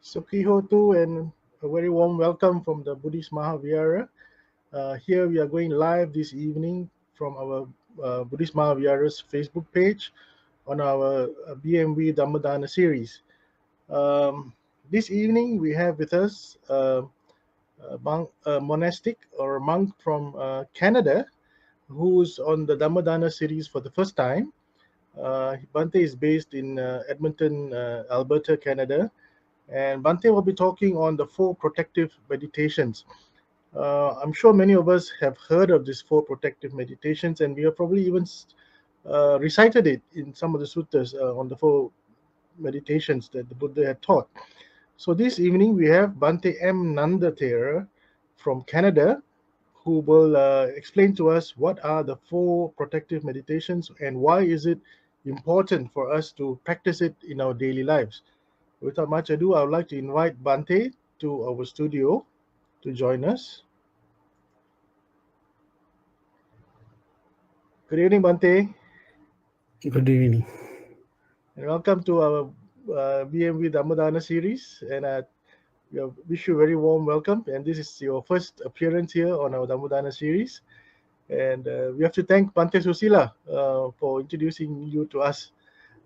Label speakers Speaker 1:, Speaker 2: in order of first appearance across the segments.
Speaker 1: Sukihotu and a very warm welcome from the Buddhist Mahavihara. Here we are going live this evening from our Buddhist Mahavihara's Facebook page on our BMV Dhammadana series. This evening we have with us a monastic or a monk from Canada who's on the Dhammadana series for the first time. Bhante is based in Edmonton, Alberta, Canada. And Bhante will be talking on the 4 protective meditations. I'm sure many of us have heard of these 4 protective meditations, and we have probably even recited it in some of the suttas on the 4 meditations that the Buddha had taught. So this evening we have Bhante M. Nanda Thera from Canada, who will explain to us what are the 4 protective meditations and why is it important for us to practice it in our daily lives. Without much ado, I would like to invite Bhante to our studio to join us. Good evening, Bhante.
Speaker 2: Good evening.
Speaker 1: And welcome to our BMV Dhammadana series. And we wish you a very warm welcome. And this is your first appearance here on our Dhammadana series. And we have to thank Bhante Susila for introducing you to us.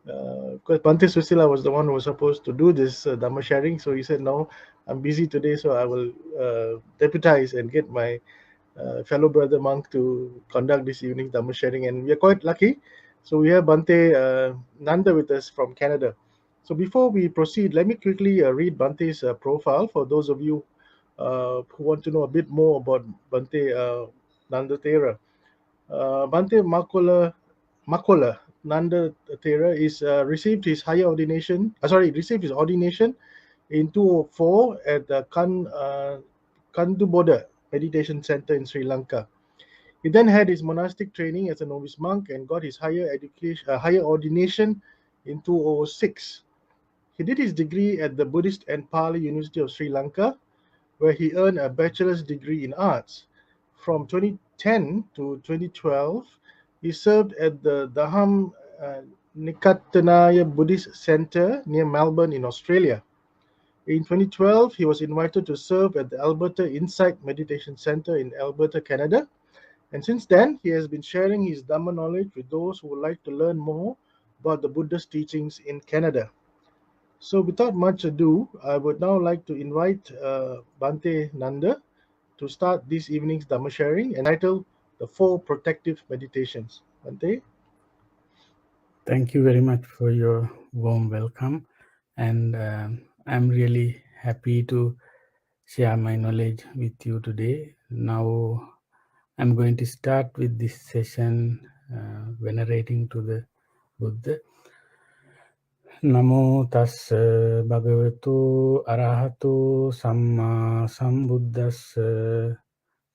Speaker 1: Because Bhante Susila was the one who was supposed to do this Dhamma sharing. So he said, no, I'm busy today, so I will deputize and get my fellow brother monk to conduct this evening Dhamma sharing. And we are quite lucky. So we have Bhante Nanda with us from Canada. So before we proceed, let me quickly read Bhante's profile for those of you who want to know a bit more about Bhante Nanda Thera. Bhante Makola Nanda Thera is received his received his ordination in 2004 at the Kanduboda Meditation Center in Sri Lanka. He then had his monastic training as a novice monk and got his higher ordination in 2006. He did his degree at the Buddhist and Pali University of Sri Lanka, where he earned a bachelor's degree in arts. From 2010 to 2012, he served at the Daham Nikatanaya Buddhist Center near Melbourne in Australia. In 2012, he was invited to serve at the Alberta Insight Meditation Center in Alberta, Canada. And since then, he has been sharing his Dhamma knowledge with those who would like to learn more about the Buddha's teachings in Canada. So without much ado, I would now like to invite Bhante Nanda to start this evening's Dhamma sharing entitled The 4 Protective Meditations. Bhante?
Speaker 2: Thank you very much for your warm welcome. And I'm really happy to share my knowledge with you today. Now, I'm going to start with this session venerating to the Buddha. Namo tassa bhagavato arahato samma sambuddhassa.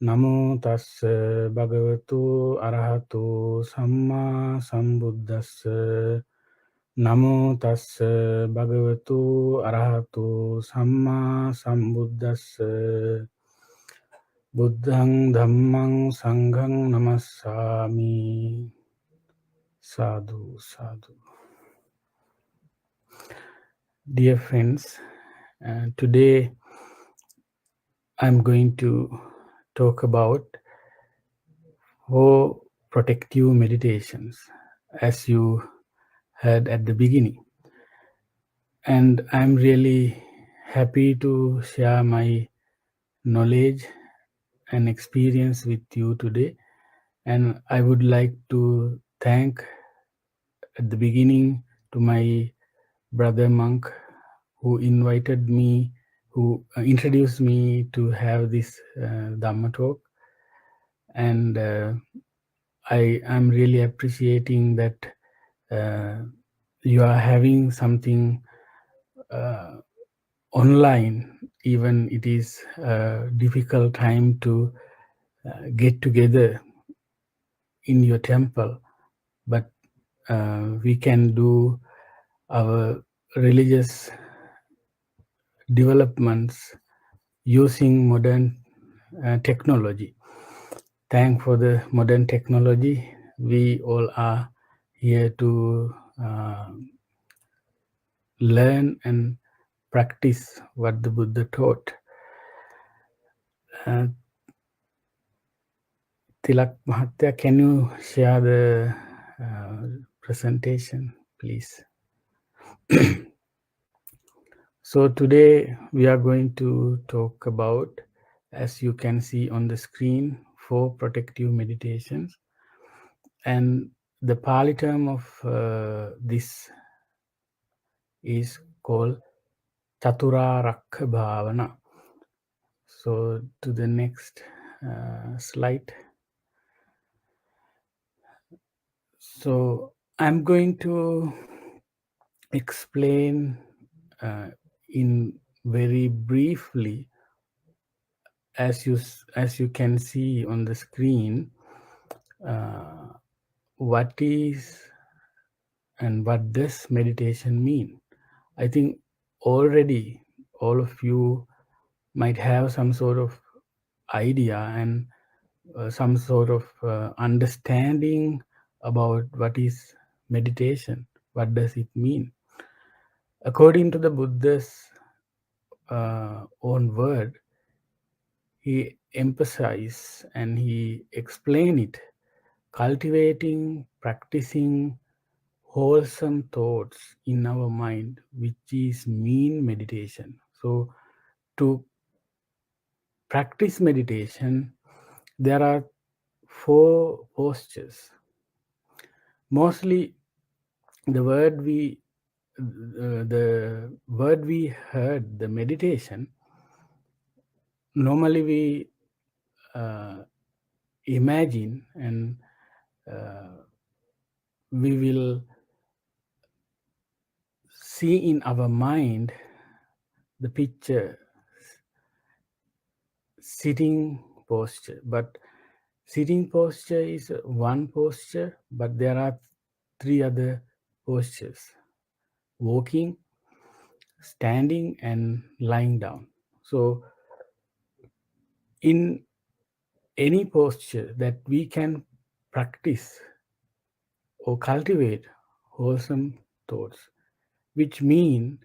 Speaker 2: Namo tassa bhagavato arahato samma sambuddhassa. Namo tassa bhagavato arahato samma sambuddhassa. Buddhang dhammang sanghang namassami. Sadhu, sadhu. Dear friends, today I'm going to talk about 4 protective meditations, as you heard at the beginning. And I'm really happy to share my knowledge and experience with you today. And I would like to thank at the beginning to my brother monk who invited me, who introduced me to have this Dhamma talk. And I am really appreciating that you are having something online, even it is a difficult time to get together in your temple, but we can do our religious developments using modern technology. Thank for the modern technology. We all are here to learn and practice what the Buddha taught. Uh, Tilak Mahatya, can you share the presentation, please? So today we are going to talk about, as you can see on the screen, 4 protective meditations. And the Pali term of this is called Chaturārakha Bhavana. So to the next slide. So I'm going to explain in very briefly, as you can see on the screen, what is and what does meditation mean. I think already all of you might have some sort of idea and some sort of understanding about what is meditation, what does it mean. According to the Buddha's own word, he emphasized and he explained it, cultivating, practicing wholesome thoughts in our mind, which is mean meditation. So to practice meditation, there are 4 postures. Mostly the word we heard, the meditation, normally we imagine and we will see in our mind the picture, sitting posture. But sitting posture is one posture, but there are 3 other postures: walking, standing, and lying down. So in any posture that we can practice or cultivate wholesome thoughts, which mean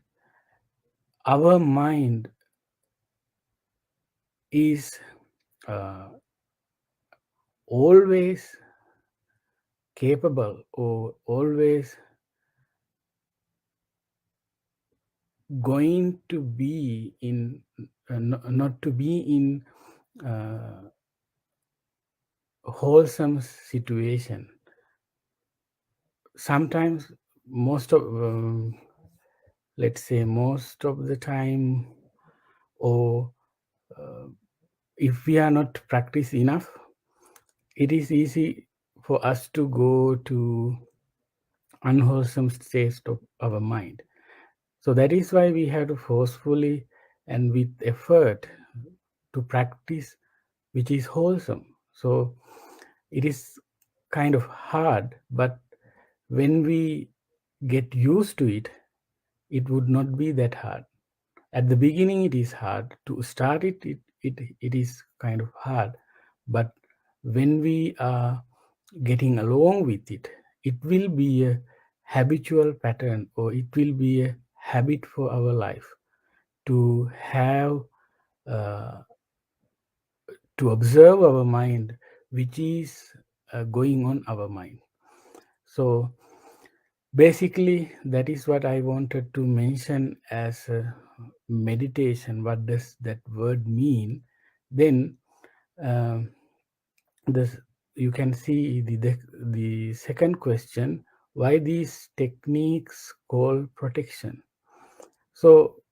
Speaker 2: our mind is always capable or always going to be in not to be in a wholesome situation. Sometimes, most of let's say most of the time, or if we are not practiced enough, it is easy for us to go to unwholesome states of our mind. So that is why we have to forcefully and with effort to practice which is wholesome. So it is kind of hard, but when we get used to it, it would not be that hard. At the beginning, it is hard to start it. It is kind of hard, but when we are getting along with it, it will be a habitual pattern, or it will be a habit for our life to have to observe our mind, which is going on our mind. So basically, that is what I wanted to mention as meditation. What does that word mean? Then this, you can see the second question: why these techniques called protection? So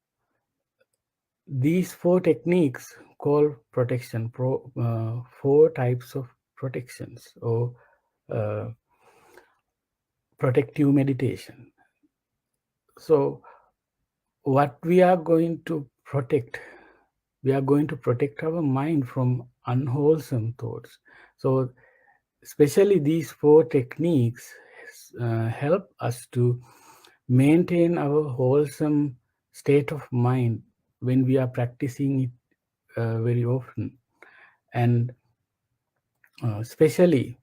Speaker 2: these 4 techniques called protection, 4 types of protections or protective meditation. So what we are going to protect, we are going to protect our mind from unwholesome thoughts. So especially these 4 techniques help us to maintain our wholesome state of mind when we are practicing it very often. And especially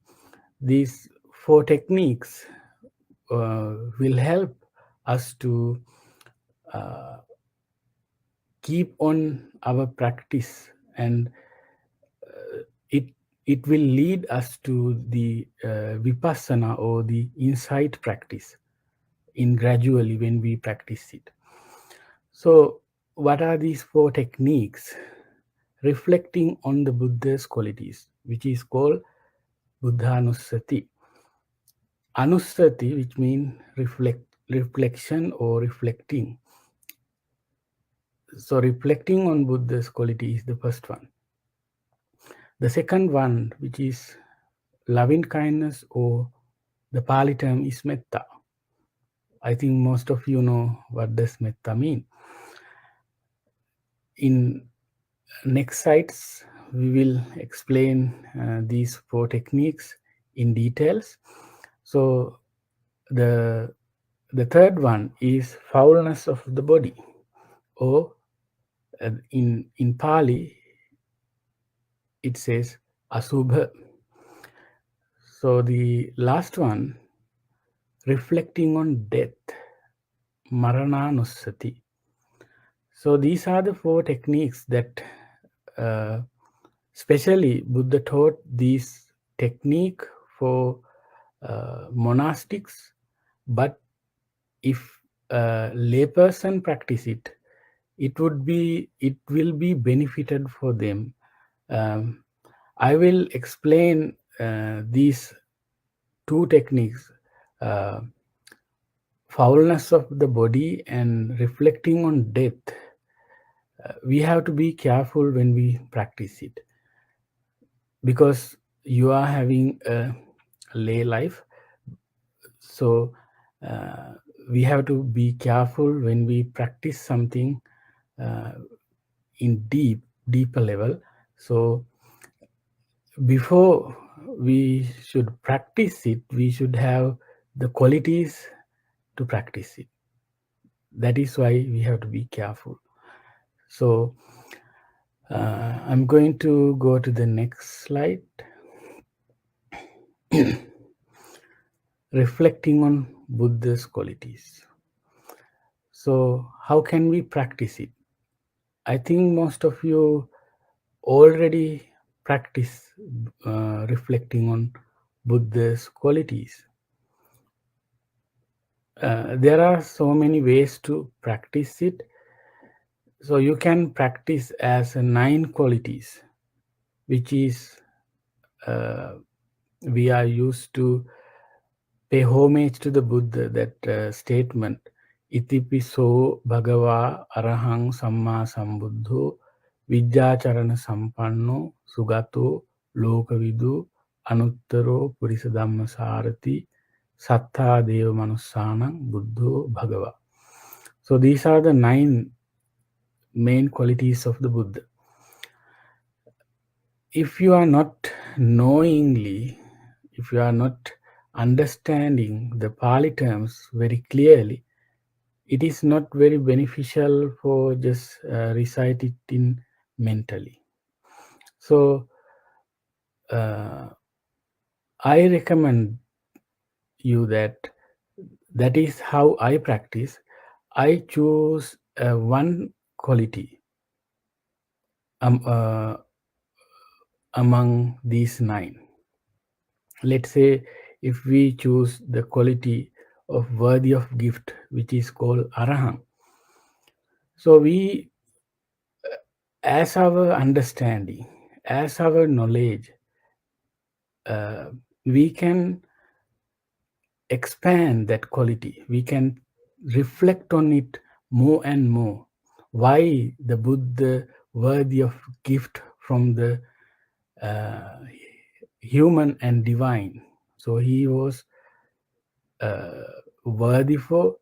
Speaker 2: these 4 techniques will help us to keep on our practice, and it it will lead us to the vipassana or the insight practice in gradually when we practice it. So what are these four techniques? Reflecting on the Buddha's qualities, which is called Buddhanussati. Anussati, which means reflection or reflecting. So reflecting on Buddha's quality is the first one. The second one, which is loving kindness, or the Pali term is metta. I think most of you know what does metta mean. In next sites, we will explain these four techniques in details. So the third one is foulness of the body, or in Pali it says asubha. So the last one, reflecting on death, marananussati. So these are the four techniques that especially Buddha taught this technique for monastics, but if a layperson practice it, it will be benefited for them. I will explain these two techniques, uh, foulness of the body and reflecting on death. We have to be careful when we practice it, because you are having a lay life. So we have to be careful when we practice something uh, in deeper level. So before we should practice it, we should have the qualities to practice it. That is why we have to be careful. So I'm going to go to the next slide. Reflecting on Buddha's qualities. So how can we practice it? I think most of you already practice reflecting on Buddha's qualities. There are so many ways to practice it. So you can practice as 9 qualities, which is we are used to pay homage to the Buddha, that statement, Itipiso Bhagava Arahang Samma Sambuddho Vijjacharana Sampanno Sugato Lokavidu Anuttaro Purisa Dhamma Sarati Sattha Deva Manussanang Buddho Bhagava. So these are the 9 main qualities of the Buddha. If you are not knowingly, if you are not understanding the Pali terms very clearly, it is not very beneficial for just recite it in mentally. So I recommend you that is how I practice. I choose one quality among these 9. Let's say if we choose the quality of worthy of gift, which is called arahant. So we, as our understanding, as our knowledge, we can expand that quality. We can reflect on it more and more. Why the Buddha worthy of gift from the human and divine? So he was worthy for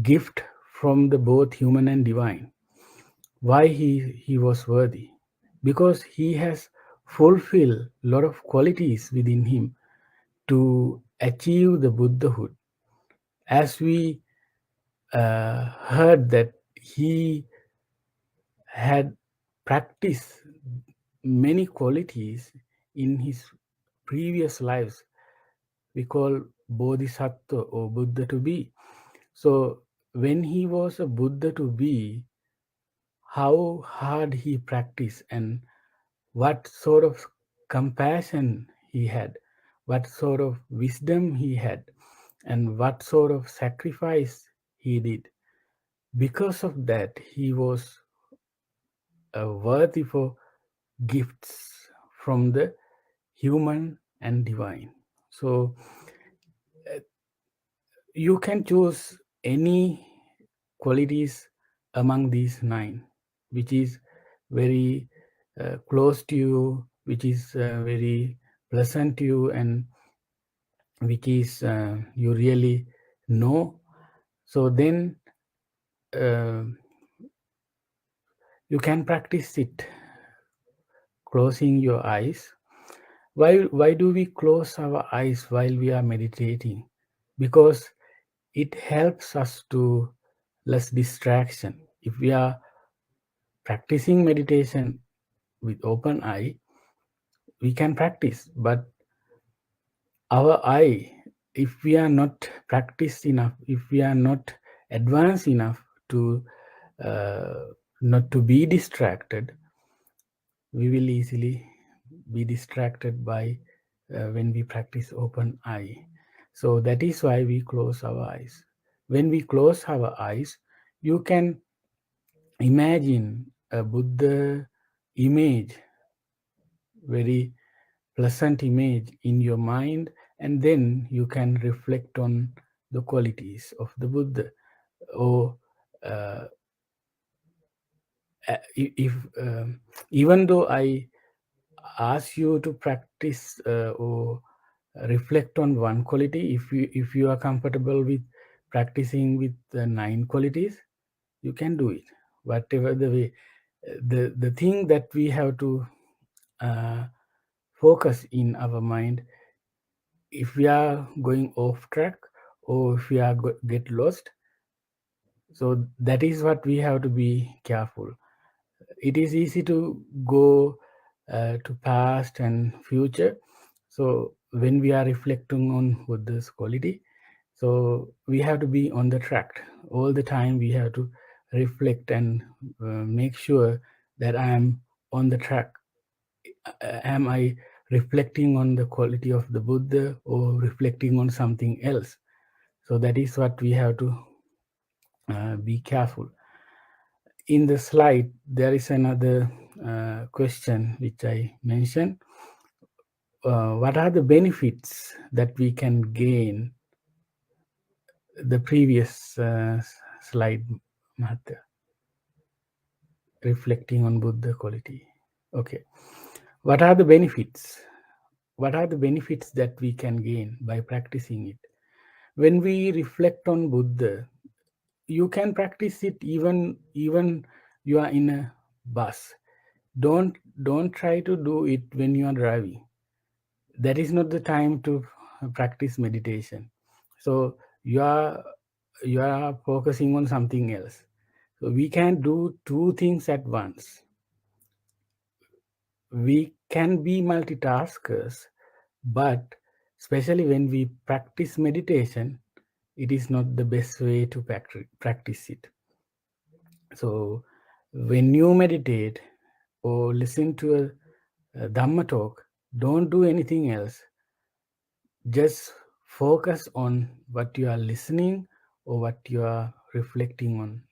Speaker 2: gift from the both human and divine. Why he was worthy? Because he has fulfilled a lot of qualities within him to achieve the Buddhahood. As we heard that he had practiced many qualities in his previous lives, we call Bodhisattva or Buddha to be. So when he was a Buddha to be, how hard he practiced and what sort of compassion he had, what sort of wisdom he had, and what sort of sacrifice he did. Because of that, he was worthy for gifts from the human and divine. So you can choose any qualities among these nine, which is very close to you, which is very pleasant to you, and which is you really know. So then uh, you can practice it closing your eyes. Why do we close our eyes while we are meditating? Because it helps us to less distraction. If we are practicing meditation with open eye, we can practice, but our eye, if we are not practiced enough, if we are not advanced enough to not to be distracted, we will easily be distracted by when we practice open eye. So that is why we close our eyes. When we close our eyes, you can imagine a Buddha image, very pleasant image in your mind, and then you can reflect on the qualities of the Buddha. Or uh, if even though I ask you to practice or reflect on one quality, if you are comfortable with practicing with the 9 qualities, you can do it. Whatever the way, the thing that we have to uh, focus in our mind, if we are going off track or if we are get lost, so that is what we have to be careful. It is easy to go to past and future. So when we are reflecting on Buddha's quality, so we have to be on the track all the time. We have to reflect and make sure that I am on the track. Am I reflecting on the quality of the Buddha or reflecting on something else? So that is what we have to be careful. In the slide, there is another question which I mentioned. What are the benefits that we can gain? The previous slide, Mahatma, reflecting on Buddha quality. Okay. What are the benefits? What are the benefits that we can gain by practicing it? When we reflect on Buddha, you can practice it even you are in a bus. Don't try to do it when you are driving. That is not the time to practice meditation. So you are focusing on something else. So we can do two things at once. We can be multitaskers, but especially when we practice meditation, it is not the best way to practice it. So when you meditate or listen to a Dhamma talk, don't do anything else. Just focus on what you are listening or what you are reflecting on.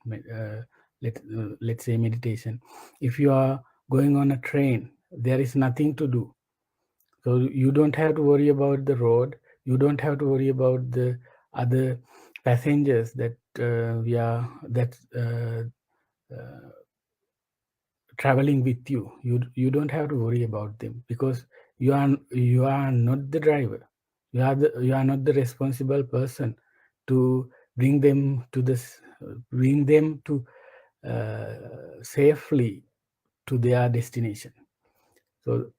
Speaker 2: Let's say meditation. If you are going on a train, there is nothing to do. So you don't have to worry about the road. You don't have to worry about the other passengers that traveling with you. You don't have to worry about them because you are not the driver. You are not the responsible person to bring them to this bring them to safely to their destination. So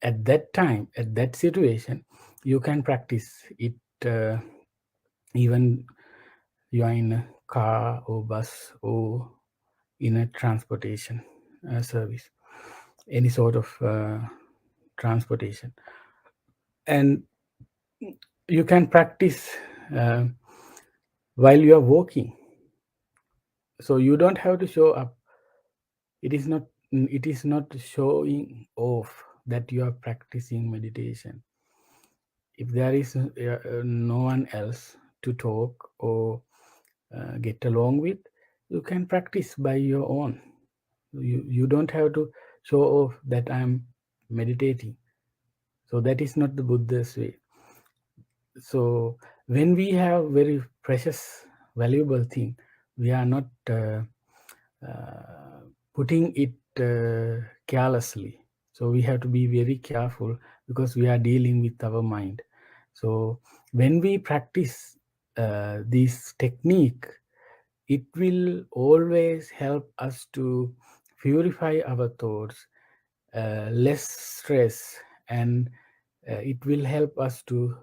Speaker 2: at that time, at that situation, you can practice it. Even you are in a car or bus or in a transportation service, any sort of transportation, and you can practice uh, while you are walking. So you don't have to show up it is not showing off that you are practicing meditation. If there is no one else to talk or get along with, you can practice by your own. You don't have to show off that I'm meditating. So that is not the Buddha's way. So when we have very precious, valuable thing, we are not putting it carelessly. So we have to be very careful because we are dealing with our mind. So when we practice this technique, it will always help us to purify our thoughts, less stress, and it will help us to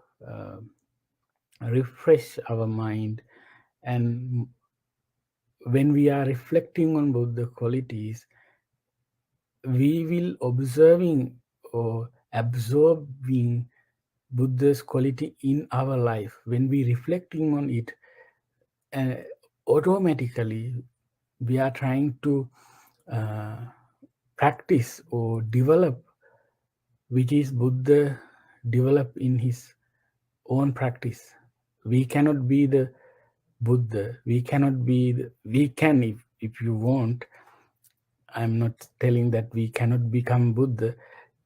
Speaker 2: refresh our mind. And when we are reflecting on both the qualities, we will observing or absorbing Buddha's quality in our life. When we reflecting on it, uh, automatically we are trying to uh, practice or develop, which is Buddha develop in his own practice. We cannot be the Buddha. We cannot be. We can if you want. I'm not telling that we cannot become Buddha.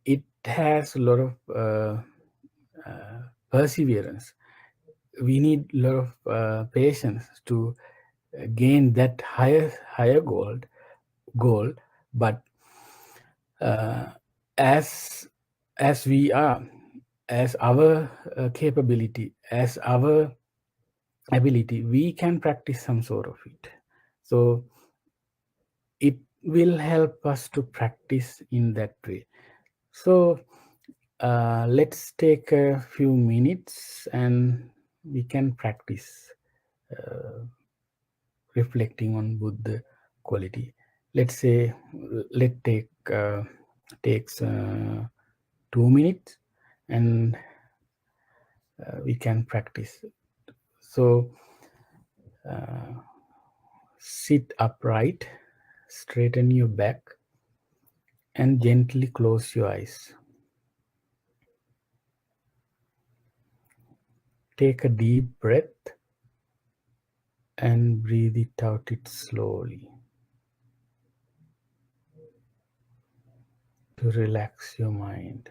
Speaker 2: It has a lot of perseverance. We need a lot of patience to gain that higher goal. But uh, as we are, as our capability, as our ability, we can practice some sort of it. So it will help us to practice in that way. So let's take a few minutes and we can practice reflecting on Buddha quality. Let's say let take takes 2 minutes and we can practice. So sit upright, straighten your back, and gently close your eyes. Take a deep breath and breathe it out slowly to relax your mind.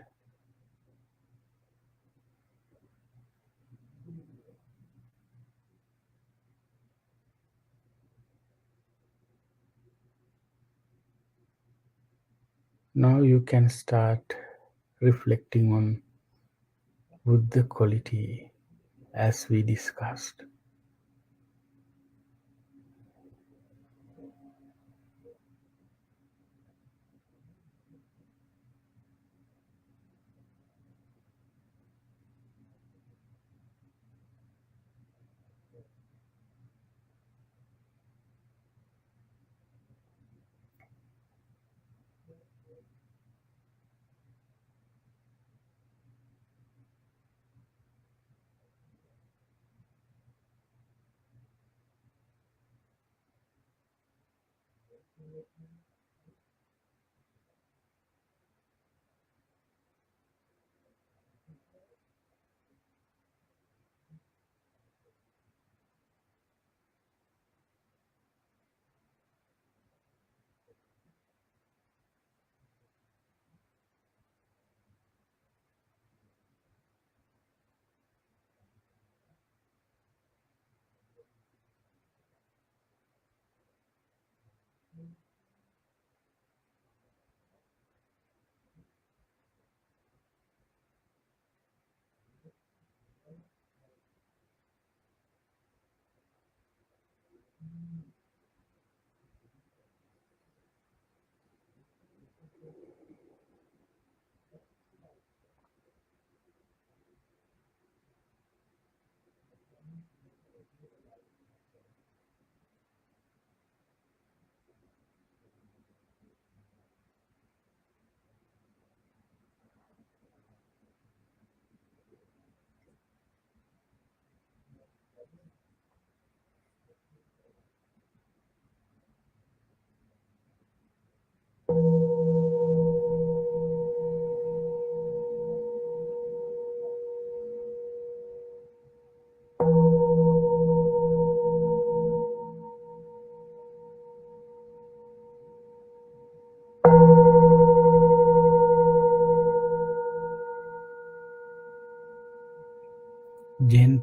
Speaker 2: Now you can start reflecting on Buddha quality as we discussed.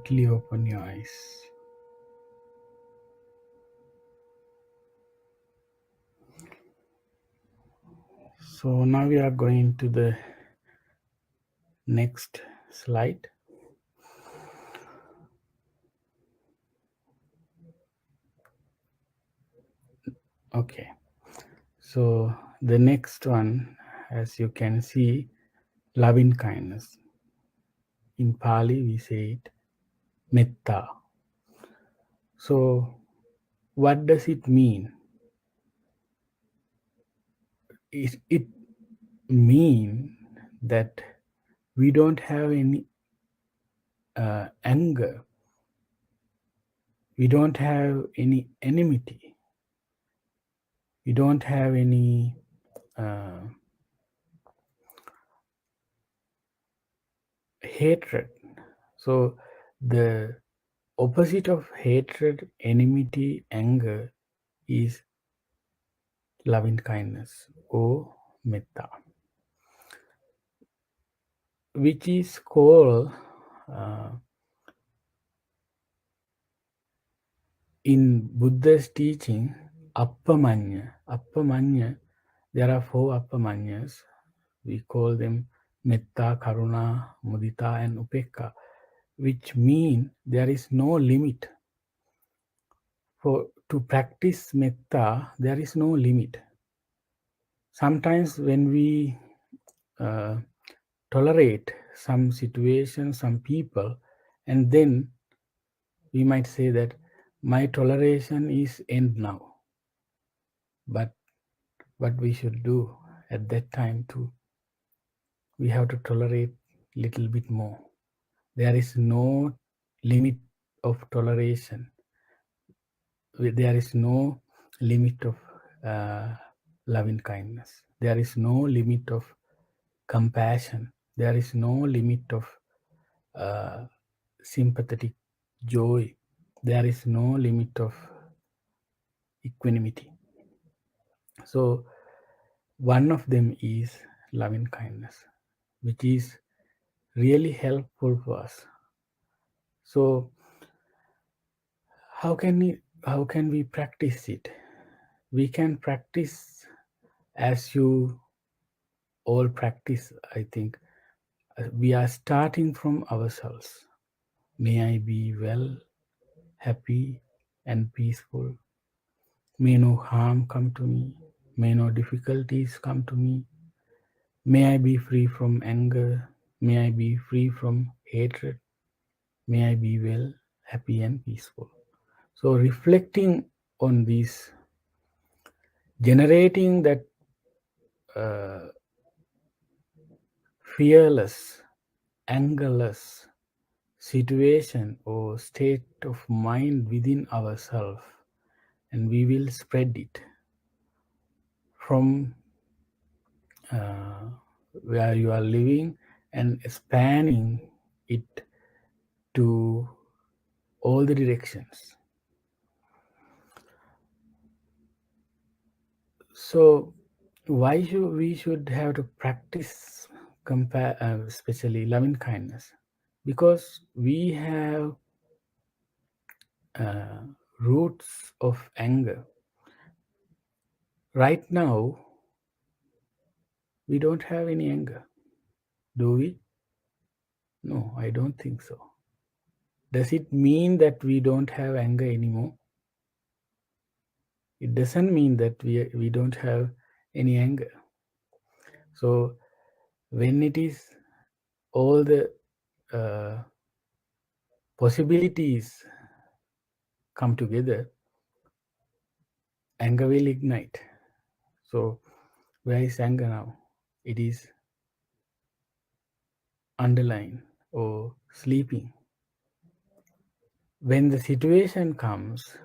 Speaker 2: Lightly open your eyes. So now we are going to the next slide. Okay. So the next one, as you can see, loving kindness. In Pali, we say it metta. So what does it mean? It mean that we don't have any anger. We don't have any enmity. We don't have any hatred. So the opposite of hatred, enmity, anger is loving kindness or metta, which is called in Buddha's teaching appamanya. Appamanya, there are 4 appamanyas. We call them metta, karuna, mudita, and upekka, which mean there is no limit. For to practice metta, there is no limit. Sometimes when we tolerate some situation, some people, and then we might say that my toleration is end now. But what we should do at that time too, we have to tolerate little bit more. There is no limit of toleration. There is no limit of loving kindness. There is no limit of compassion. There is no limit of sympathetic joy. There is no limit of equanimity. So one of them is loving kindness, which is really helpful for us. So how can we practice it? We can practice as you all practice, I think. We are starting from ourselves. May I be well, happy, and peaceful. May no harm come to me. May no difficulties come to me. May I be free from anger. May I be free from hatred. May I be well, happy, and peaceful. So reflecting on this, generating that fearless, angerless situation or state of mind within ourselves, and we will spread it from where you are living and spanning it to all the directions. So why should have to practice especially loving kindness? Because we have roots of anger. Right now, we don't have any anger. Do we? No, I don't think so. Does it mean that we don't have anger anymore? It doesn't mean that we don't have any anger. So when it is all the possibilities come together, anger will ignite. So where is anger now? It is underlying or sleeping. When the situation comes,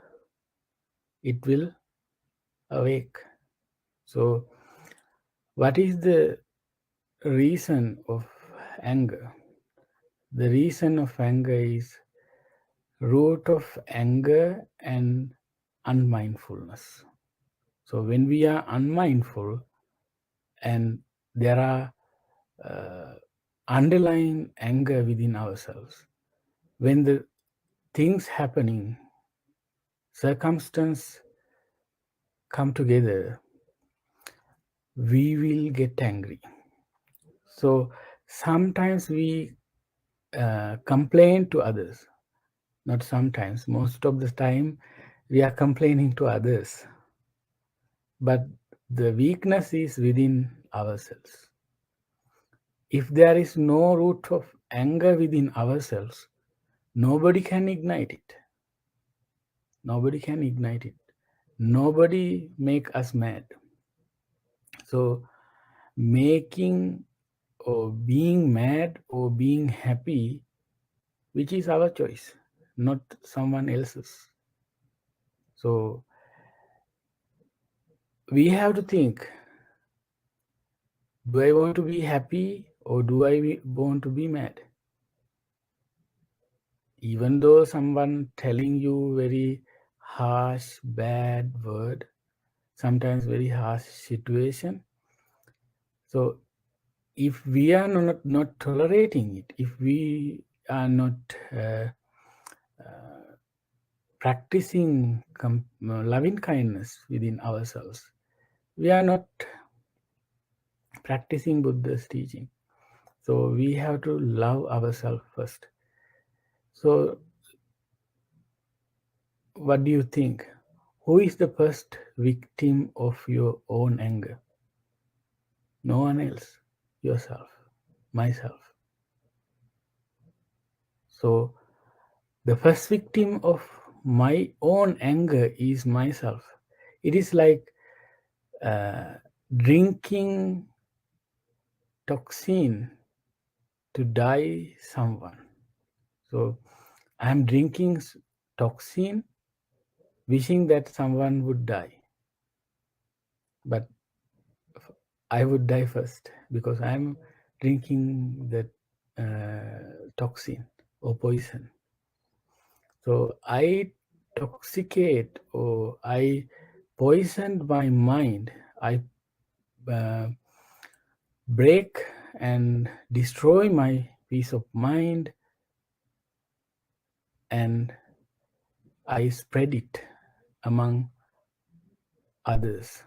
Speaker 2: it will awake. So what is the reason of anger? The reason of anger is root of anger and unmindfulness. So when we are unmindful and there are underlying anger within ourselves, when the things happening, circumstance come together, we will get angry. So sometimes we complain to others. Not sometimes, most of the time we are complaining to others. But the weakness is within ourselves. If there is no root of anger within ourselves, nobody can ignite it. Nobody can ignite it. Nobody make us mad. So making or being mad or being happy, which is our choice, not someone else's. So we have to think, do I want to be happy or do I want to be mad? Even though someone telling you very harsh, bad word, sometimes very harsh situation. So if we are not tolerating it, if we are not practicing loving kindness within ourselves, we are not practicing Buddha's teaching. So we have to love ourselves first. So what do you think? Who is the first victim of your own anger? No one else. Yourself. Myself. So the first victim of my own anger is myself. It is like drinking toxin to die someone. So I am drinking toxin wishing that someone would die. But I would die first because I am drinking that toxin or poison. So I toxicate or I poisoned my mind. I break and destroy my peace of mind, and I spread it among others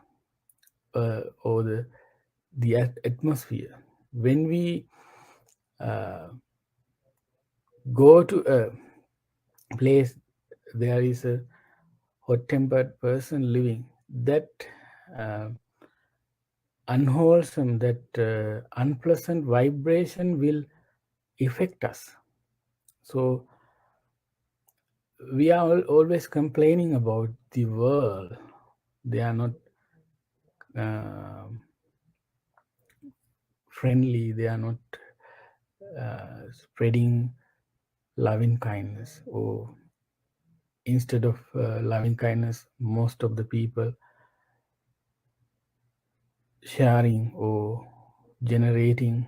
Speaker 2: or the atmosphere. When we go to a place, there is a hot-tempered person living. That unwholesome, that unpleasant vibration will affect us. So we are always complaining about the world. They are not friendly. They are not spreading loving kindness. Or instead of loving kindness, most of the people sharing or generating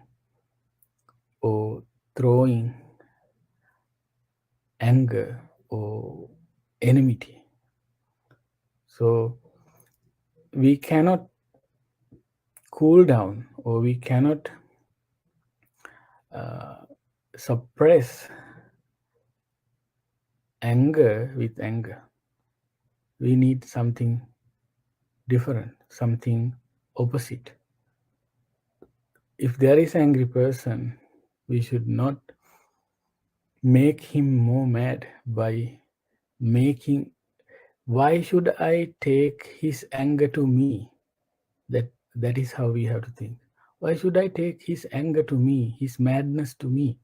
Speaker 2: or throwing anger or enmity. So we cannot cool down or we cannot suppress anger with anger. We need something different, something opposite. If there is an angry person, we should not make him more mad by making, why should I take his anger to me? That is how we have to think. Why should I take his anger to me, his madness to me?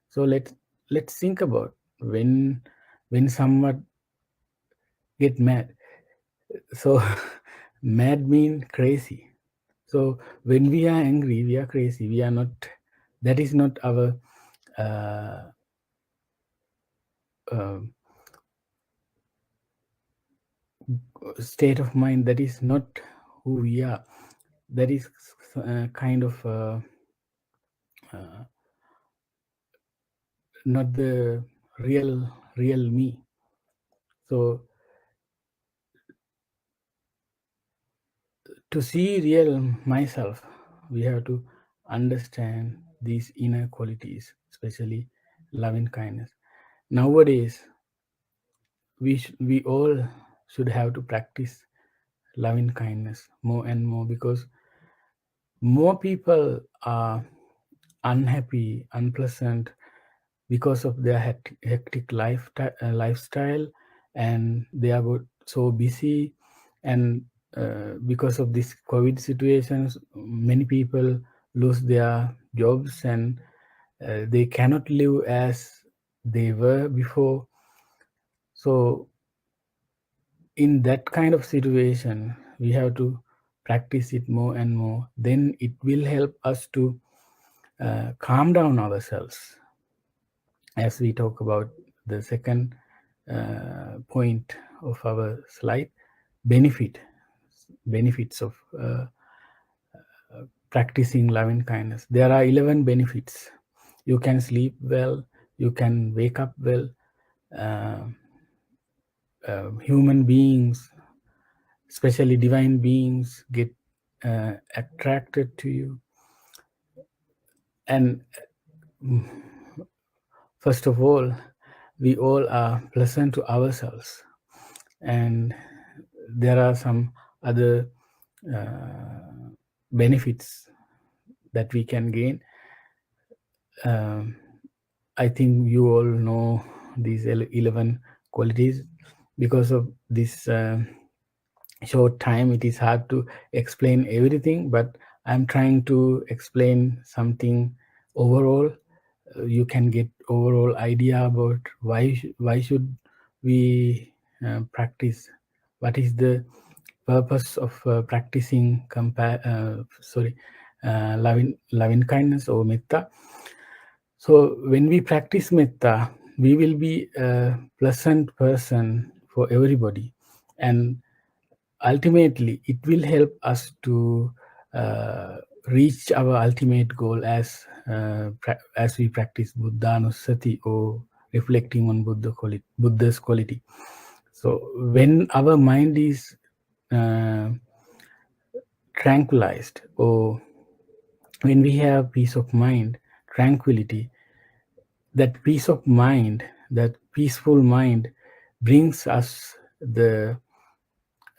Speaker 2: So let's think about when someone get mad. So mad mean crazy. So when we are angry, we are crazy. We are not. That is not our state of mind. That is not who we are. That is kind of not the real me. So to see real myself, we have to understand these inner qualities, especially love and kindness. nowadays we all should have to practice loving kindness more and more, because more people are unhappy, unpleasant, because of their hectic lifestyle, and they are so busy. And because of this COVID situations, many people lose their jobs, and they cannot live as they were before. So in that kind of situation, we have to practice it more and more. Then it will help us to calm down ourselves. As we talk about the second point of our slide, benefits of practicing loving kindness. There are 11 benefits. You can sleep well, you can wake up well, uh, human beings, especially divine beings, get attracted to you. And first of all, we all are pleasant to ourselves. And there are some other benefits that we can gain. I think you all know these 11 qualities. Because of this short time, it is hard to explain everything, but I'm trying to explain something overall. You can get overall idea about why should we practice, what is the purpose of practicing loving kindness or metta. So when we practice metta, we will be a pleasant person for everybody, and ultimately it will help us to reach our ultimate goal as we practice Buddhanusati, or reflecting on Buddha's quality. So when our mind is tranquilized, or when we have peace of mind, tranquility, that peace of mind, that peaceful mind brings us the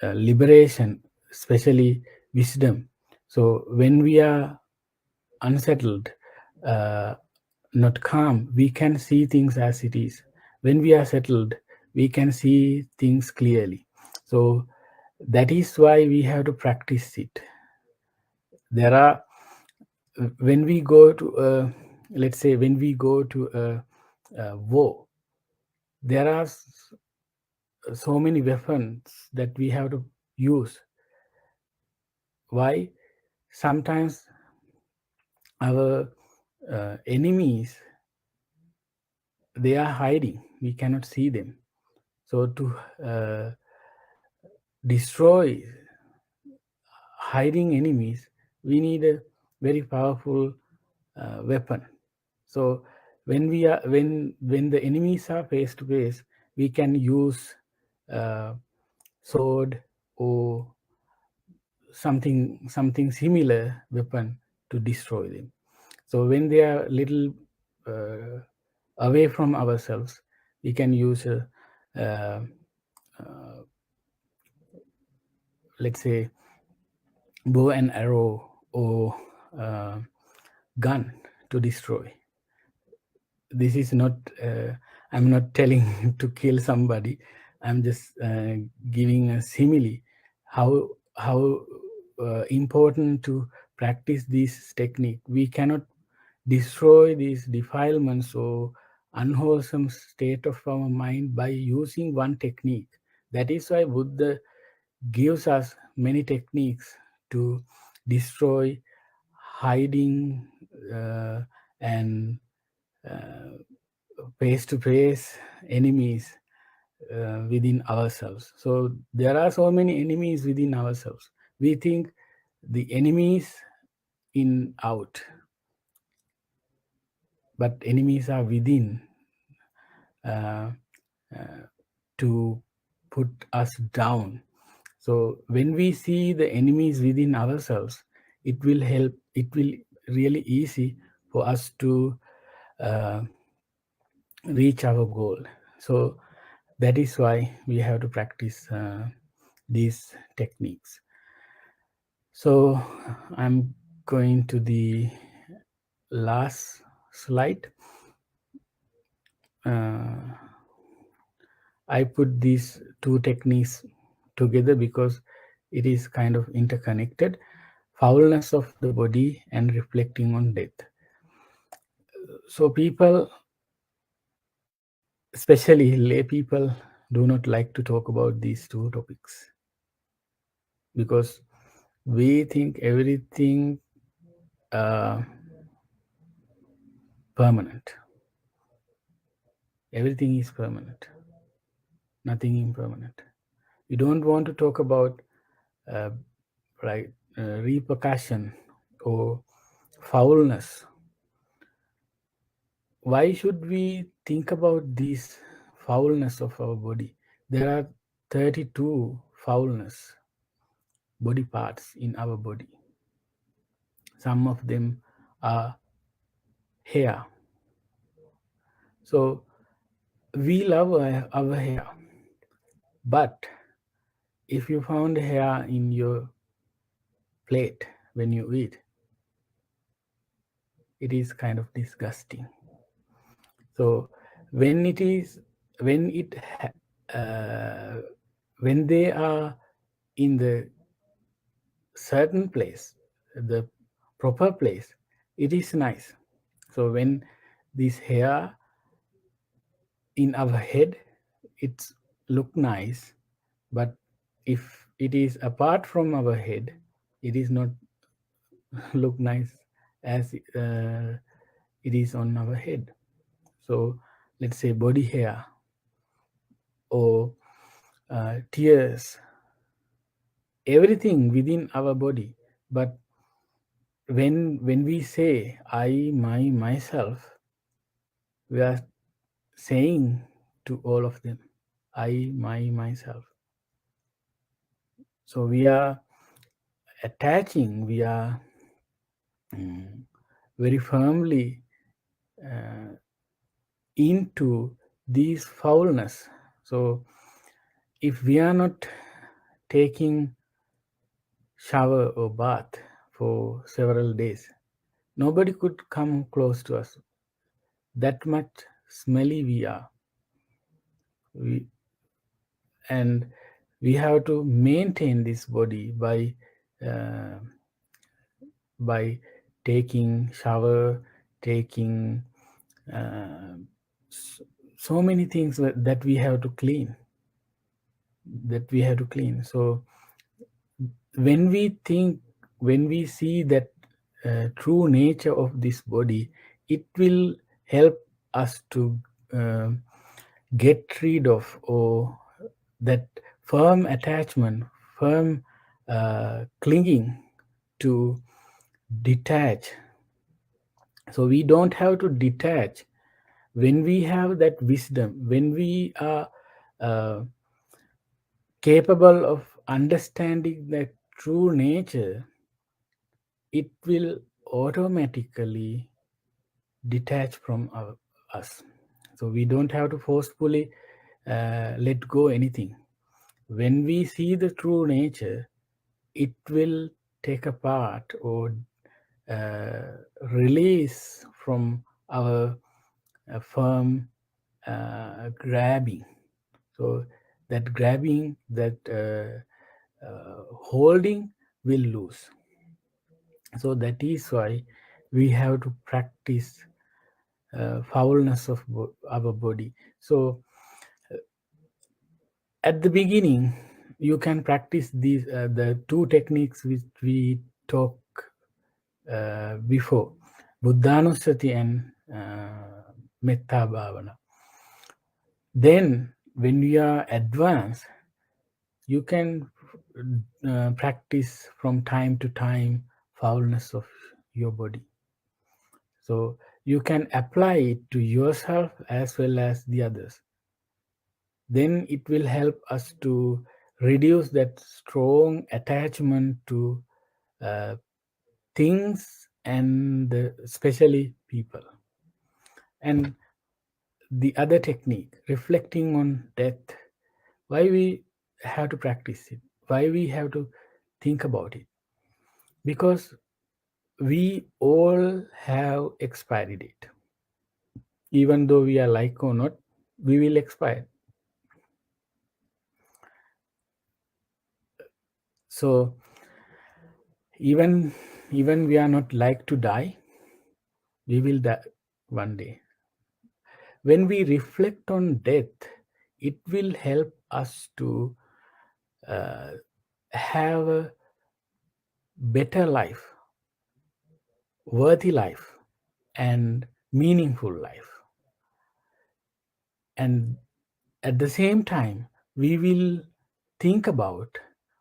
Speaker 2: liberation, especially wisdom. So when we are unsettled, uh, not calm, we can see things as it is. When we are settled, we can see things clearly. So that is why we have to practice it. There are, when we go to let's say when we go to a war, there are so many weapons that we have to use. Why? Sometimes our enemies, they are hiding, we cannot see them. So to destroy hiding enemies, we need a very powerful weapon. So when the enemies are face to face, we can use sword or something similar weapon to destroy them. So when they are little away from ourselves, we can use uh, let's say bow and arrow, or gun to destroy. This is not I'm not telling to kill somebody. I'm just giving a simile how important to practice this technique. We cannot destroy these defilements or unwholesome state of our mind by using one technique. That is why Buddha gives us many techniques to destroy hiding and face-to-face enemies within ourselves. So there are so many enemies within ourselves. We think the enemies in out, but enemies are within, uh, to put us down. So when we see the enemies within ourselves, it will help. It will really easy for us to reach our goal. So that is why we have to practice these techniques. So I'm going to the last slide. Uh, I put these two techniques together because it is kind of interconnected. Foulness of the body and reflecting on death. So people, especially lay people, do not like to talk about these two topics because we think everything permanent. Everything is permanent, nothing impermanent. We don't want to talk about uh, repercussion or foulness. Why should we think about this foulness of our body? There are 32 foulness body parts in our body. Some of them are hair. So we love our hair, but if you found hair in your plate when you eat, it is kind of disgusting. So when it is, when it, when they are in the certain place, the proper place, it is nice. So when this hair in our head, it's look nice, but if it is apart from our head, it is not look nice as it is on our head. So let's say body hair or tears, everything within our body. But when we say I, myself, we are saying to all of them, I, myself. So we are attaching, we are very firmly into this foulness. So if we are not taking shower or bath for several days, nobody could come close to us. That much smelly we are. And we have to maintain this body uh, by taking shower, taking so many things that we have to clean. So when we think, when we see that true nature of this body, it will help us to get rid of or that firm attachment, firm clinging to detach. So we don't have to detach. When we have that wisdom, when we are capable of understanding the true nature, it will automatically detach from us. So we don't have to forcefully let go anything. When we see the true nature, it will take apart or release from our firm grabbing. So that grabbing, that holding will lose. So that is why we have to practice foulness of our body. So at the beginning, you can practice these the two techniques which we talked before, Buddhanusati and Metta Bhavana. Then, when we are advanced, you can practice from time to time foulness of your body. So you can apply it to yourself as well as the others. Then it will help us to reduce that strong attachment to things and especially people. And the other technique, reflecting on death, why we have to practice it, why we have to think about it, because we all have expiry date. Even though we are like or not, we will expire. So even we are not like to die, we will die one day. When we reflect on death, it will help us to uh, have a better life, worthy life, and meaningful life. And at the same time, we will think about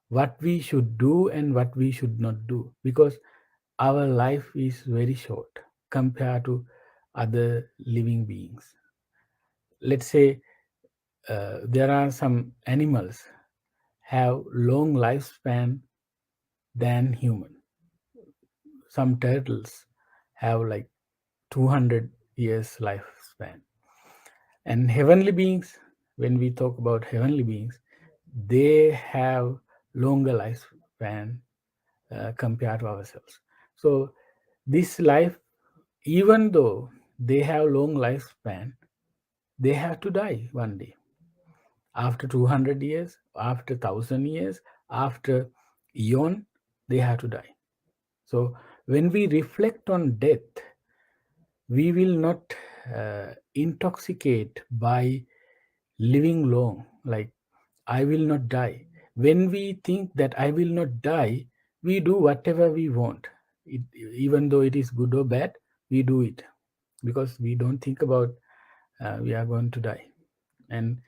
Speaker 2: what we should do and what we should not do, because our life is very short compared to other living beings. Let's say there are some animals have long lifespan than human. Some turtles have like 200 years lifespan. And heavenly beings, when we talk about heavenly beings, they have longer lifespan compared to ourselves. So this life, even though they have long lifespan, they have to die one day. After 200 years, after 1000 years, after eon, they have to die. So when we reflect on death, we will not intoxicate by living long, like I will not die. When we think that I will not die, we do whatever we want. Even though it is good or bad, we do it because we don't think about we are going to die. And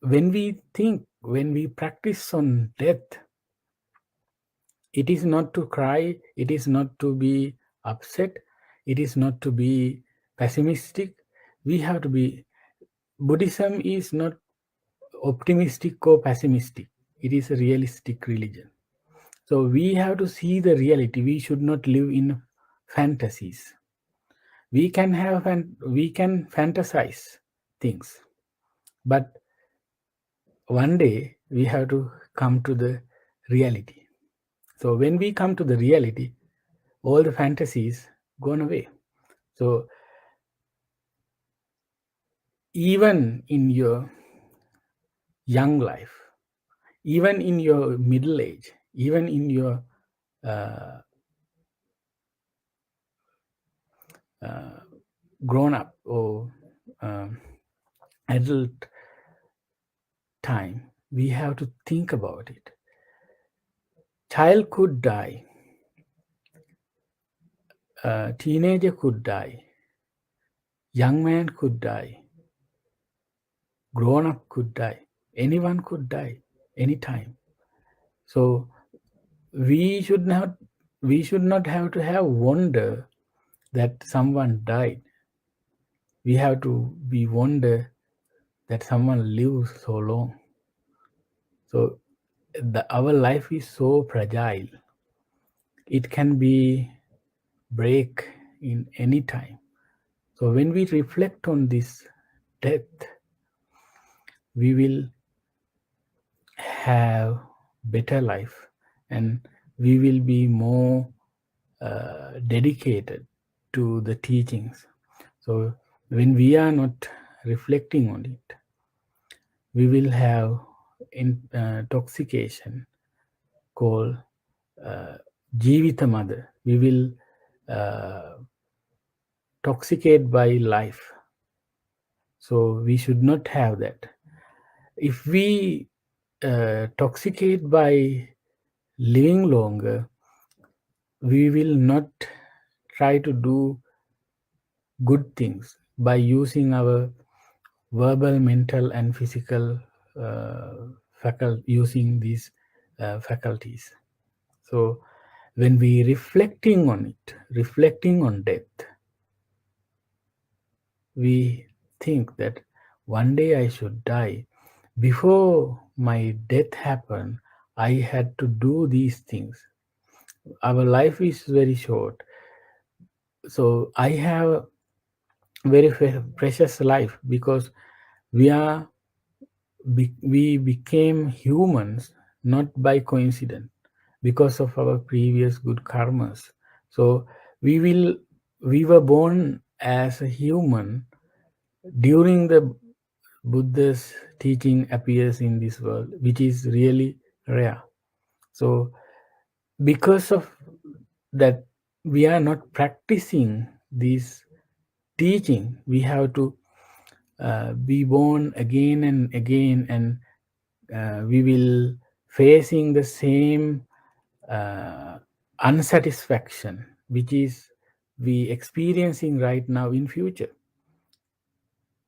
Speaker 2: when we practice on death, it is not to cry, it is not to be upset, it is not to be pessimistic. We have to be, Buddhism is not optimistic or pessimistic, it is a realistic religion. So we have to see the reality. We should not live in fantasies. We can have and we can fantasize things, but one day we have to come to the reality. So when we come to the reality, all the fantasies gone away. So even in your young life, even in your middle age, even in your uh, grown up or um, adult time, we have to think about it. Child could die, a teenager could die, young man could die, grown up could die, anyone could die anytime. So we should not have to have wonder that someone died. We have to be wonder that someone lives so long. So our life is so fragile. It can be break in any time. So when we reflect on this death, we will have better life and we will be more dedicated to the teachings. So when we are not reflecting on it, we will have intoxication called Jivita Mother. We will toxicate by life. So we should not have that. If we toxicate by living longer, we will not try to do good things by using our verbal, mental, and physical using these faculties. So when we reflecting on it, reflecting on death, we think that one day I should die. Before my death happened, I had to do these things. Our life is very short. So I have very precious life, because we are we became humans not by coincidence, because of our previous good karmas. So we will we were born as a human during the Buddha's teaching appears in this world, which is really rare. So because of that, we are not practicing this teaching. We have to be born again and again, and we will facing the same uh, unsatisfaction, which is we experiencing right now in future.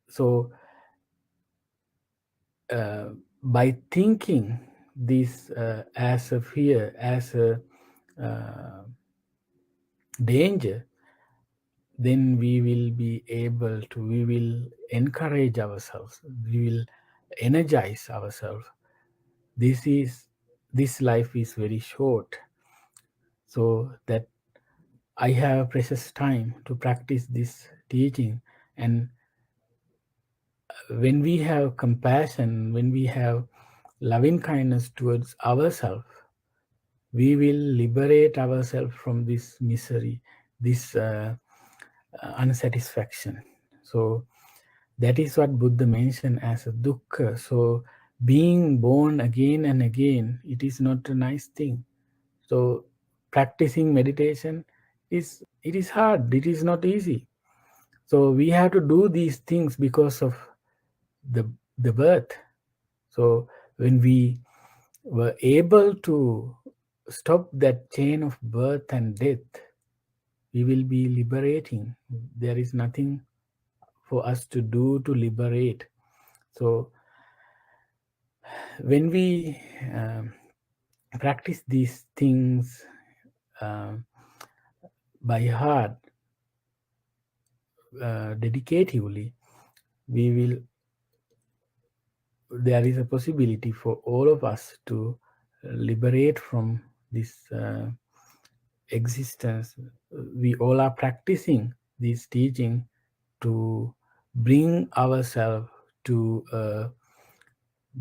Speaker 2: So by thinking this as a fear, as a uh, danger, then we will be able to, we will encourage ourselves, we will energize ourselves. This life is very short, so that I have precious time to practice this teaching. And when we have compassion, when we have loving kindness towards ourselves, we will liberate ourselves from this misery, this unsatisfaction. So that is what Buddha mentioned as a dukkha. So being born again and again, it is not a nice thing. So practicing meditation is hard. It is not easy. So we have to do these things because of the birth. So when we were able to stop that chain of birth and death, we will be liberating. There is nothing for us to do to liberate. So when we practice these things uh, by heart, dedicatively, we will. There is a possibility for all of us to liberate from this existence. We all are practicing this teaching to bring ourselves to a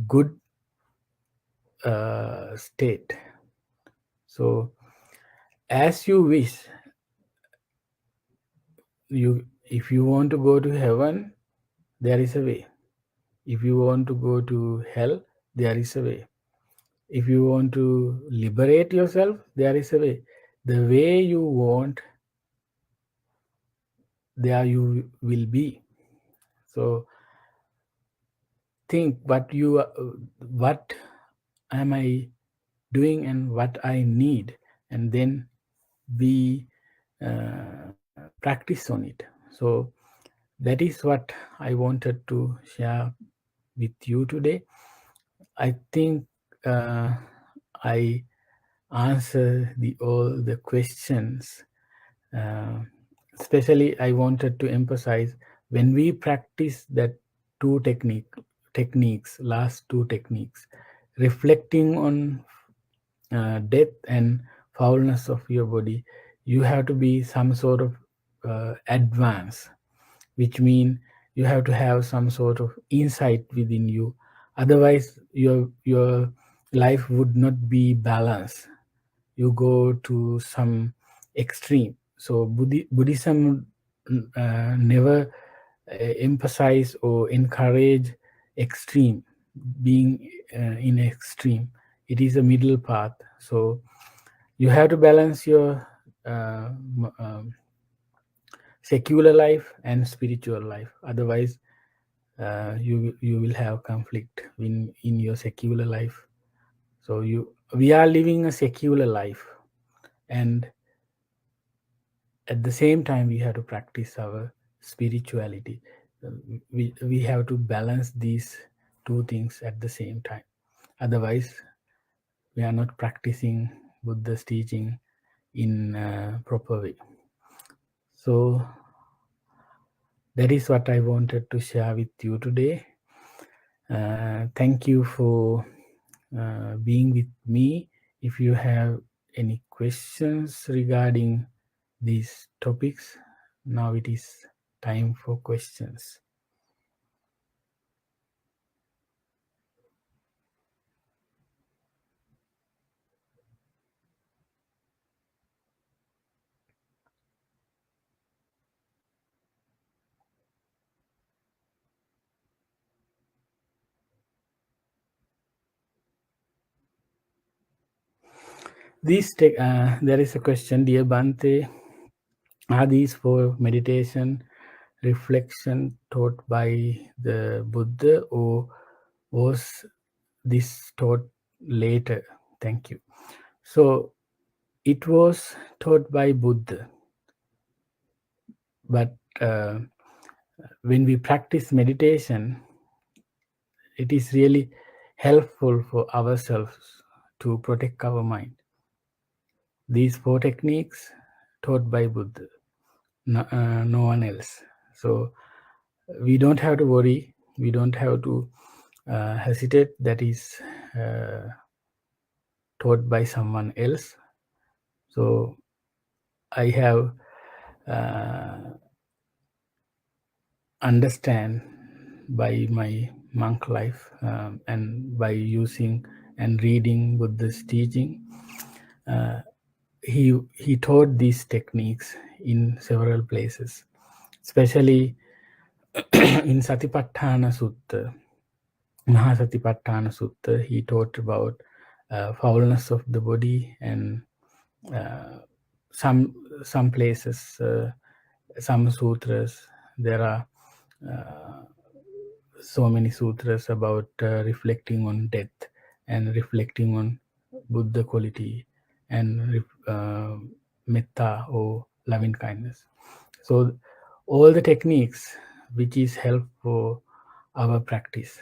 Speaker 2: good state. So as you wish, if you want to go to heaven, there is a way. If you want to go to hell, there is a way. If you want to liberate yourself, there is a way. The way you want, there you will be. So think what am I doing and what I need, and then be practice on it. So that is what I wanted to share with you today. I think I answer all the questions. Especially, I wanted to emphasize when we practice that two techniques, last two techniques, reflecting on death and foulness of your body, you have to be some sort of advance, which means you have to have some sort of insight within you. Otherwise, your life would not be balanced. You go to some extreme. So Buddhism never emphasize or encourage extreme, being in extreme. It is a middle path. So you have to balance your secular life and spiritual life. Otherwise, you will have conflict in your secular life. So we are living a secular life, and at the same time we have to practice our spirituality. We have to balance these two things at the same time. Otherwise, we are not practicing Buddha's teaching in a proper way. So that is what I wanted to share with you today. Thank you for being with me. If you have any questions regarding these topics, now it is time for questions. There is a question, dear Bhante, are these for meditation, reflection taught by the Buddha, or was this taught later? Thank you. So it was taught by Buddha, but when we practice meditation, it is really helpful for ourselves to protect our mind. These 4 techniques taught by Buddha, no one else. So we don't have to worry. We don't have to hesitate that is taught by someone else. So I have understand by my monk life and by using and reading Buddha's teaching. He taught these techniques in several places, especially in Satipatthana Sutta, Mahasatipatthana Sutta. He taught about foulness of the body, and some places, some sutras, there are so many sutras about reflecting on death and reflecting on Buddha quality and metta or loving kindness. So all the techniques which is help for our practice.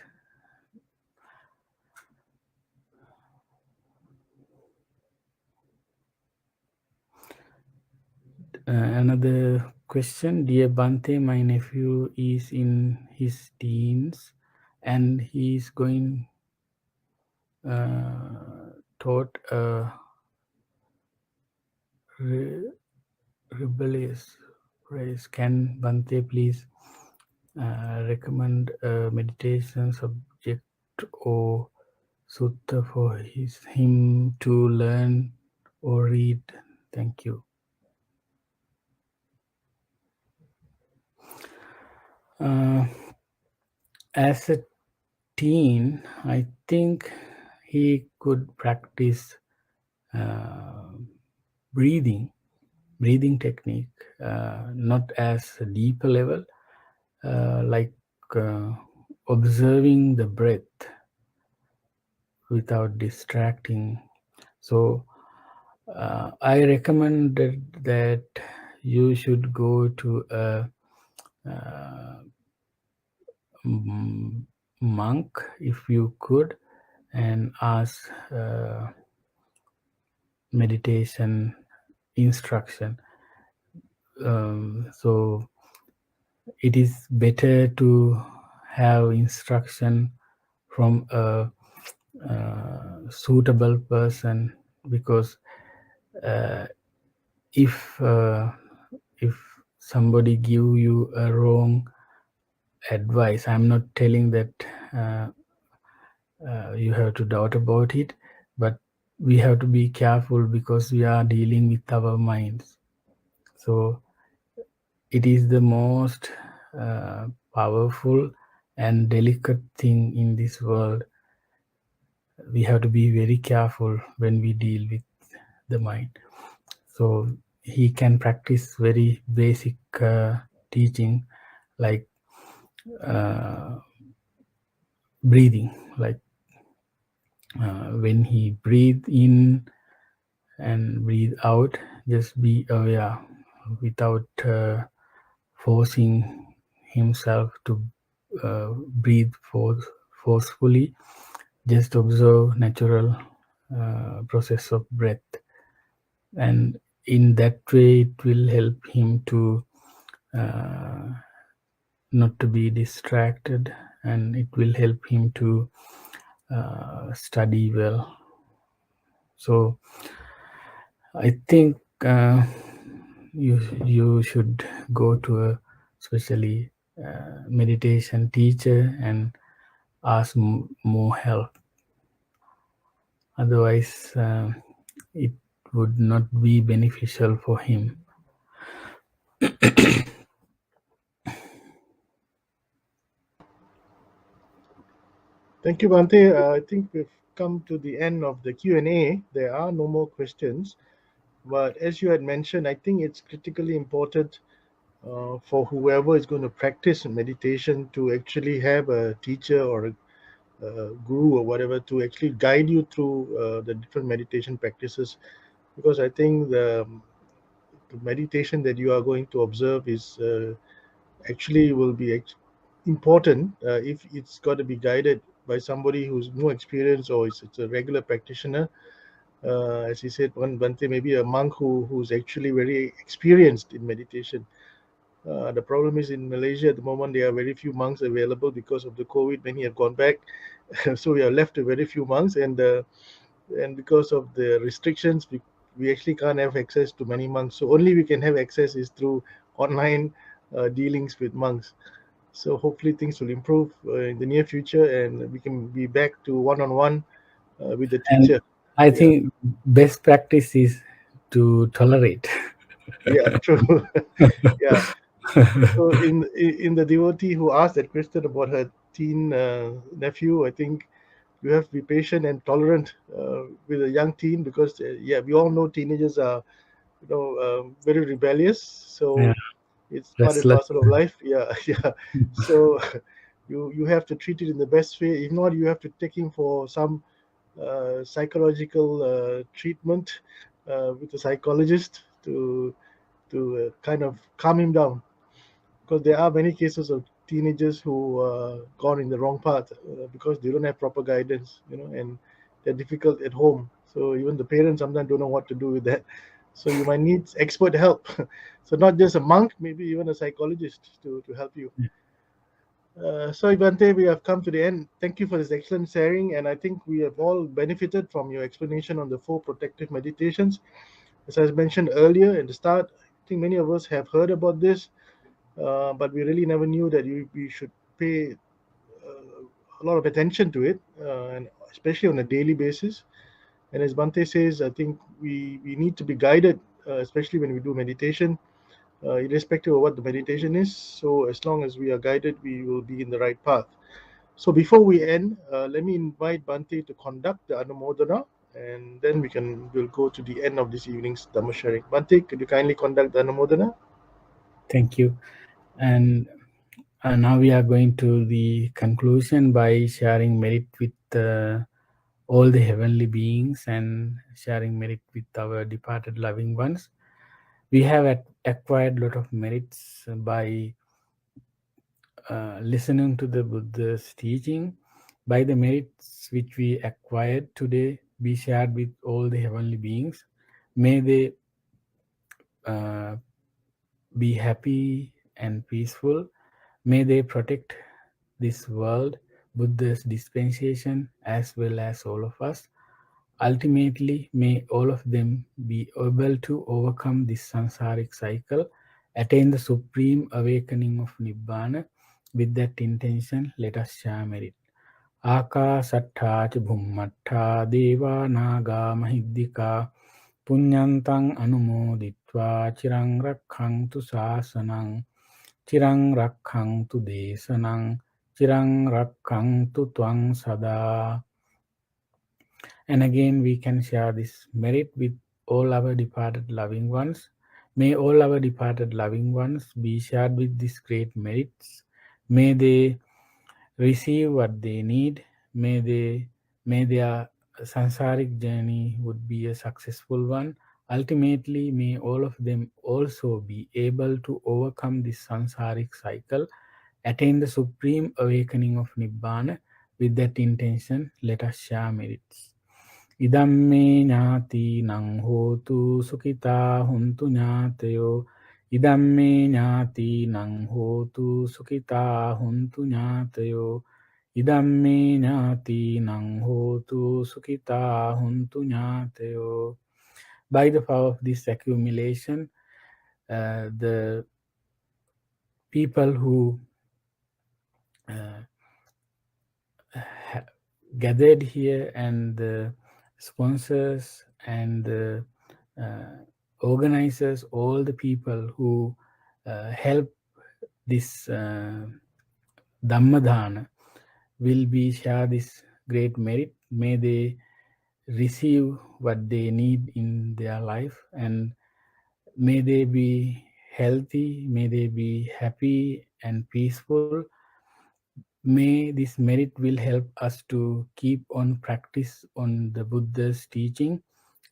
Speaker 2: Another question, dear Bhante, my nephew is in his teens and he is going toward a rebellious race. Can Bhante please recommend a meditation subject or sutta for him to learn or read? Thank you. As a teen, I think he could practice breathing technique, not as a deeper level, like observing the breath without distracting. So I recommended that you should go to a monk if you could and ask meditation instruction. So it is better to have instruction from a suitable person, because if somebody give you a wrong advice, I'm not telling that you have to doubt about it, but we have to be careful because we are dealing with our minds. So it is the most powerful and delicate thing in this world. We have to be very careful when we deal with the mind. So he can practice very basic teaching, like breathing, like when he breathe in and breathe out, just be aware without forcing himself to breathe forcefully. Just observe natural process of breath, and in that way it will help him to not to be distracted, and it will help him to study well. So I think you should go to a especially meditation teacher, and ask more help. Otherwise, it would not be beneficial for him.
Speaker 1: Thank you, Bhante. I think we've come to the end of the Q&A. There are no more questions. But as you had mentioned, I think it's critically important for whoever is going to practice meditation to actually have a teacher or a guru or whatever to actually guide you through the different meditation practices. Because I think the meditation that you are going to observe is actually will be important if it's got to be guided by somebody who's more experienced or it's a regular practitioner. As he said, one Bhante, maybe a monk who's actually very experienced in meditation. The problem is in Malaysia at the moment there are very few monks available because of the COVID. Many have gone back, so we are left with very few monks, and because of the restrictions, we actually can't have access to many monks. So only we can have access is through online dealings with monks. So hopefully things will improve in the near future, and we can be back to one-on-one with the
Speaker 2: And
Speaker 1: teacher.
Speaker 2: I
Speaker 1: Yeah,
Speaker 2: think best practice is to tolerate.
Speaker 1: yeah, true. Yeah. So in the devotee who asked that question about her teen nephew, I think you have to be patient and tolerant with a young teen because yeah, we all know teenagers are very rebellious.
Speaker 2: Yeah,
Speaker 1: So it's part and
Speaker 2: restless.
Speaker 1: parcel of life. Yeah, yeah. So you have to treat it in the best way. If not, you have to take him for some psychological treatment with a psychologist to kind of calm him down, because there are many cases of teenagers who gone in the wrong path because they don't have proper guidance, and they're difficult at home. So even the parents sometimes don't know what to do with that. So you might need expert help. So not just a monk, maybe even a psychologist to help you. So Ivante, we have come to the end. Thank you for this excellent sharing, and I think we have all benefited from your explanation on the 4 protective meditations. As I mentioned earlier at the start, I think many of us have heard about this, but we really never knew that we should pay a lot of attention to it, and especially on a daily basis. And as Bante says, I think we need to be guided, especially when we do meditation, irrespective of what the meditation is. So as long as we are guided, we will be in the right path. So before we end, let me invite Bante to conduct the Anumodana, and then we'll go to the end of this evening's Dhamma sharing. Bante, could you kindly conduct the Anumodana?
Speaker 2: Thank you. And now we are going to the conclusion by sharing merit with all the heavenly beings and sharing merit with our departed loving ones. We have acquired a lot of merits by listening to the Buddha's teaching. By the merits which we acquired today, be shared with all the heavenly beings. May they be happy and peaceful. May they protect this world, Buddha's dispensation, as well as all of us. Ultimately, may all of them be able to overcome this samsaric cycle, attain the supreme awakening of Nibbana. With that intention, let us share merit. Akasattha ca bhummattha deva naga mahiddhika punyantang anumoditva chirang rakkhantu sasanang chirang rakkhantu desanang chirang rakkhantu twang sada. And again, we can share this merit with all our departed loving ones. May all our departed loving ones be shared with these great merits. May they receive what they need. May their sansaric journey would be a successful one. Ultimately, may all of them also be able to overcome this sansaric cycle, attain the supreme awakening of Nibbana. With that intention, let us share merits. Idamme ඥාතිනං හෝතු සුඛිතා හුන්තු ඥාතයෝ ඉදම්මේ ඥාතිනං හෝතු සුඛිතා හුන්තු ඥාතයෝ ඉදම්මේ ඥාතිනං හෝතු සුඛිතා හුන්තු ඥාතයෝ. By the power of this accumulation, the people who uh, gathered here, and the sponsors and the uh, organizers, all the people who help this Dhammadhana will be share this great merit. May they receive what they need in their life, and may they be healthy, may they be happy and peaceful. May this merit will help us to keep on practice on the Buddha's teaching.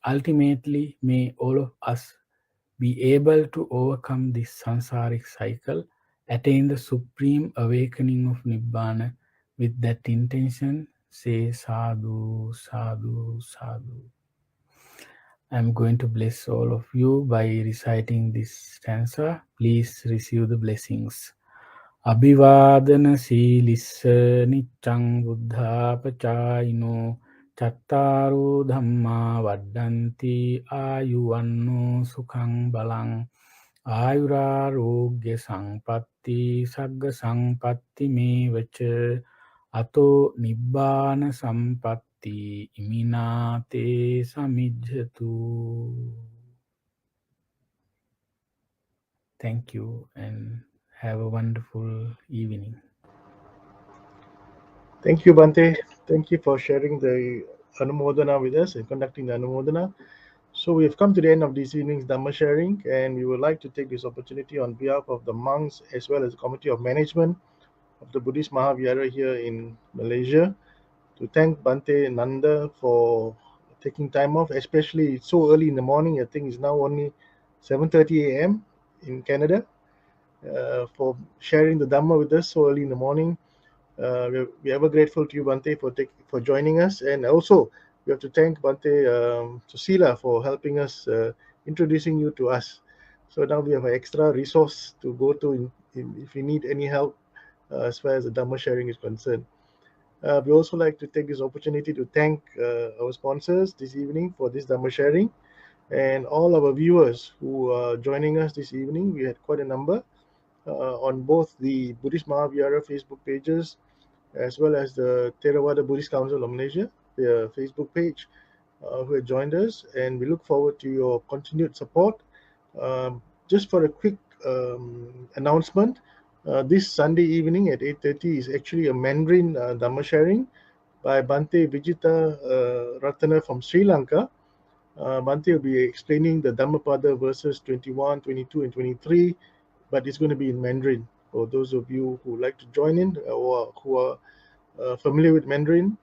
Speaker 2: Ultimately, may all of us be able to overcome this samsaric cycle, attain the supreme awakening of Nibbana. With that intention, say sadhu, sadhu, sadhu. I'm going to bless all of you by reciting this stanza. Please receive the blessings. Abhivadana silissa niccang buddhapachayino cattaru dhamma vaddanti ayuvanno sukhang balang ayurarogya sampatti sagga sampatti mevaca ato nibbana sampatti iminate samijjatu. Thank you and have a wonderful evening.
Speaker 1: Thank you, Bhante. Thank you for sharing the Anumodana with us and conducting the Anumodana. So we have come to the end of this evening's Dhamma sharing, and we would like to take this opportunity on behalf of the monks as well as the Committee of Management of the Buddhist Mahavihara here in Malaysia to thank Bhante Nanda for taking time off, especially so early in the morning. I think it's now only 7:30 a.m. in Canada, for sharing the Dhamma with us so early in the morning. We're ever grateful to you, Bhante, for joining us, and also we have to thank Bhante Susila for helping us, introducing you to us. So now we have an extra resource to go to if we need any help as far as the Dhamma sharing is concerned. We also like to take this opportunity to thank our sponsors this evening for this Dhamma sharing, and all our viewers who are joining us this evening. We had quite a number on both the Buddhist Mahavihara Facebook pages as well as the Theravada Buddhist Council of Malaysia, their Facebook page, who have joined us, and we look forward to your continued support. Just for a quick announcement, this Sunday evening at 8:30 is actually a Mandarin Dhamma sharing by Bhante Vijita Ratana from Sri Lanka. Bhante will be explaining the Dhammapada verses 21, 22, and 23, but it's going to be in Mandarin. For those of you who like to join in or who are familiar with Mandarin,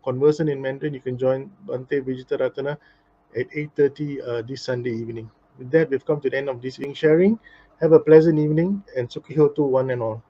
Speaker 1: conversant in Mandarin, you can join Bhante Vijitaratana at 8:30 this Sunday evening. With that, we've come to the end of this evening sharing. Have a pleasant evening and Sukhihotu one and all.